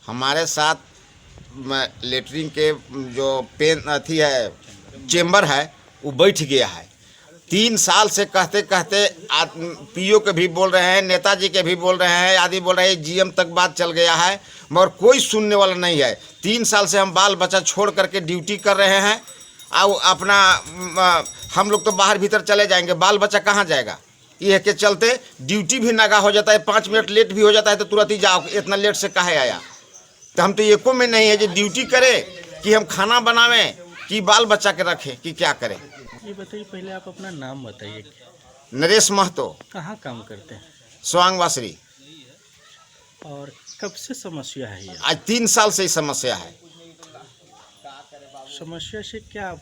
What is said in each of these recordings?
हमारे साथ लेटरिन के जो पेन अथी है चेम्बर है वो बैठ गया है। 3 साल से कहते कहते पीओ के भी बोल रहे हैं, नेताजी के भी बोल रहे हैं, आदि बोल रहे हैं, जीएम तक बात चल गया है, मगर कोई सुनने वाला नहीं है। 3 साल से हम बाल बच्चा छोड़ करके ड्यूटी कर रहे हैं और अपना हम लोग तो बाहर भीतर चले जाएंगे, बाल बच्चा कहाँ जाएगा। ये के चलते ड्यूटी भी नागा हो जाता है, 5 मिनट लेट भी हो जाता है तो तुरंत ही जाओ, इतना लेट से काहे आया। तो हम तो एको में नहीं है जो ड्यूटी करें कि हम खाना बनावें कि बाल बच्चा के रखें कि क्या करें। ये बताइए, पहले आप अपना नाम बताइए। नरेश महतो, कहाँ काम करते हैं? स्वांगवासरी। और कब से समस्या है ये? आज 3 साल से ही समस्या है। समस्या से क्या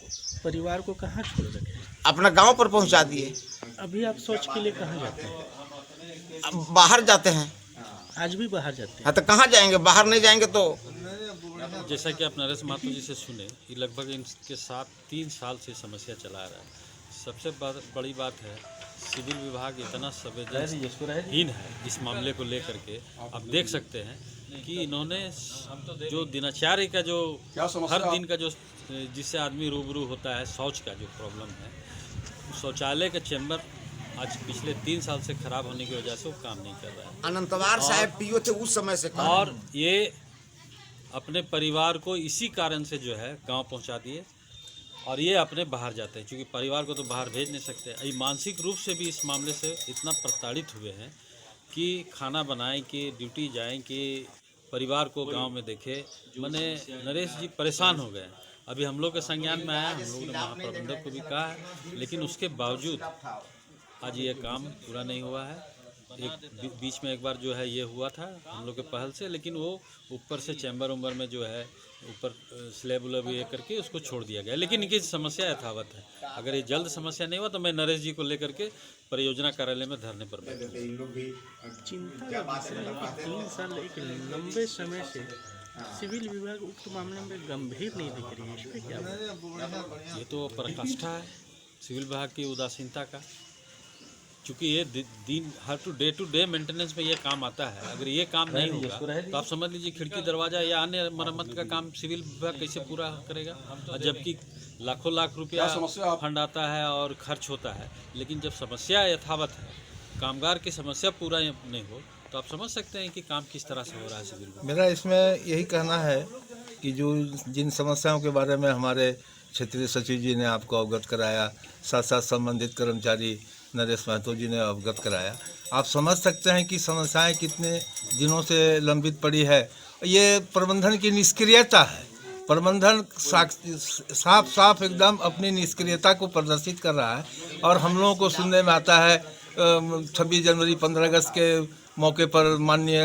परिवार को कहाँ छोड़ रखे? अपना गांव पर पहुंचा दिए। अभी आप शौच के लिए कहाँ जाते हैं? अब बाहर जाते हैं। आज भी बाहर जाते हैं? हाँ तो कहाँ जाएंगे, बाहर नहीं जाएंगे तो। जैसा कि आप नरेश महतो जी से सुने, ये लगभग इनके साथ 3 साल से समस्या चला रहा है। सबसे बड़ी बात है, सिविल विभाग इतना संवेदनहीन है इस मामले को लेकर के। आप देख सकते हैं कि इन्होंने जो दिनचर्या का जो हर दिन का जो जिससे आदमी रूबरू होता है, शौच का जो प्रॉब्लम है, शौचालय का चैम्बर आज पिछले 3 साल से खराब होने की वजह से वो काम नहीं कर रहा है। अनंतवार साहब पीओ थे उस समय से। और ये अपने परिवार को इसी कारण से जो है गांव पहुंचा दिए और ये अपने बाहर जाते हैं, क्योंकि परिवार को तो बाहर भेज नहीं सकते। ये मानसिक रूप से भी इस मामले से इतना प्रताड़ित हुए हैं कि खाना बनाएं कि ड्यूटी जाएं कि परिवार को गांव में देखे। मैंने नरेश जी परेशान हो गए। अभी हम लोग के संज्ञान में आया, हम लोगों ने महाप्रबंधक को भी कहा है, लेकिन उसके बावजूद आज ये काम पूरा नहीं हुआ है। एक बीच में एक बार जो है ये हुआ था हम लोग के पहल से, लेकिन वो ऊपर से चैम्बर उम्बर में जो है ऊपर स्लैब उलैब ये करके उसको छोड़ दिया गया, लेकिन इनकी समस्या यथावत है। अगर ये जल्द समस्या नहीं हुआ तो मैं नरेश जी को लेकर के परियोजना कार्यालय में धरने पर बैठूंगा। चिंता का विषय है कि 3 साल एक लंबे समय से सिविल विभाग उक्त मामले में गंभीर नहीं दिख रही है। इस पर क्या? ये तो पराकाष्ठा है सिविल विभाग की उदासीनता का, चूँकि ये दिन हर टू डे मेंटेनेंस में ये काम आता है। अगर ये काम नहीं होगा तो आप समझ लीजिए खिड़की दरवाजा या अन्य मरम्मत का काम सिविल विभाग कैसे पूरा करेगा। और जबकि लाखों लाख रुपया फंड आता है और खर्च होता है, लेकिन जब समस्या यथावत है, कामगार की समस्या पूरा नहीं हो, तो आप समझ सकते हैं कि काम किस तरह से हो रहा है सिविल विभाग। मेरा इसमें यही कहना है कि जो जिन समस्याओं के बारे में हमारे क्षेत्रीय सचिव जी ने आपको अवगत कराया, साथ साथ संबंधित कर्मचारी नरेश महतो जी ने अवगत कराया, आप समझ सकते हैं कि समस्याएं कितने दिनों से लंबित पड़ी है। ये प्रबंधन की निष्क्रियता है। प्रबंधन साफ साफ एकदम अपनी निष्क्रियता को प्रदर्शित कर रहा है। और हम लोगों को सुनने में आता है 26 जनवरी 15 अगस्त के मौके पर माननीय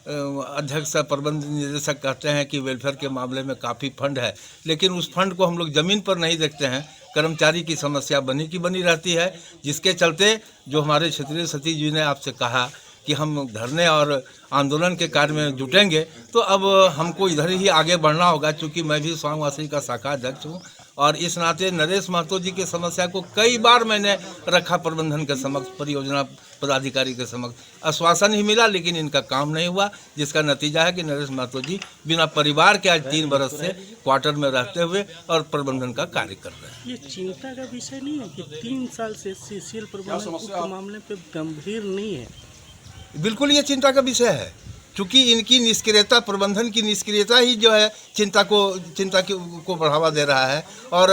अध्यक्ष प्रबंध निदेशक कहते हैं कि वेलफेयर के मामले में काफ़ी फंड है, लेकिन उस फंड को हम लोग ज़मीन पर नहीं देखते हैं। कर्मचारी की समस्या बनी की बनी रहती है, जिसके चलते जो हमारे क्षेत्रीय सचिव जी ने आपसे कहा कि हम धरने और आंदोलन के कार्य में जुटेंगे, तो अब हमको इधर ही आगे बढ़ना होगा। चूँकि मैं भी स्वांगवासरी का शाखा अध्यक्ष हूँ और इस नाते नरेश महतो जी की समस्या को कई बार मैंने रखा प्रबंधन के समक्ष, परियोजना पदाधिकारी के समक्ष। आश्वासन ही मिला, लेकिन इनका काम नहीं हुआ, जिसका नतीजा है कि नरेश महतो जी बिना परिवार के आज 3 बरस से क्वार्टर में रहते हुए और प्रबंधन का कार्य कर रहे हैं। ये चिंता का विषय नहीं है कि 3 साल से सीसीएल प्रबंधन उक्त मामले पे गंभीर नहीं है? बिल्कुल ये चिंता का विषय है, क्योंकि इनकी निष्क्रियता, प्रबंधन की निष्क्रियता ही जो है चिंता को बढ़ावा दे रहा है। और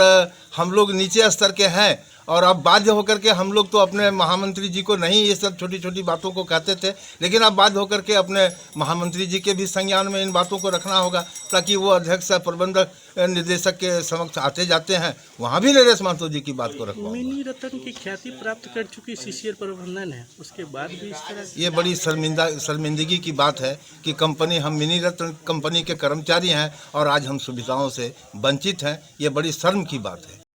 हम लोग नीचे स्तर के हैं और अब बाध्य होकर के हम लोग तो अपने महामंत्री जी को नहीं ये सब छोटी छोटी बातों को कहते थे, लेकिन अब बाध्य होकर के अपने महामंत्री जी के भी संज्ञान में इन बातों को रखना होगा, ताकि वो अध्यक्ष प्रबंधक निदेशक के समक्ष आते जाते हैं, वहाँ भी नरेश महतो जी की बात को रखना। मिनी रत्न की ख्याति प्राप्त कर चुकी सीसीएल प्रबंधन है, उसके बाद भी इस तरह ये बड़ी शर्मिंदगी की बात है कि कंपनी, हम मिनी रत्न कंपनी के कर्मचारी हैं और आज हम सुविधाओं से वंचित हैं। ये बड़ी शर्म की बात है।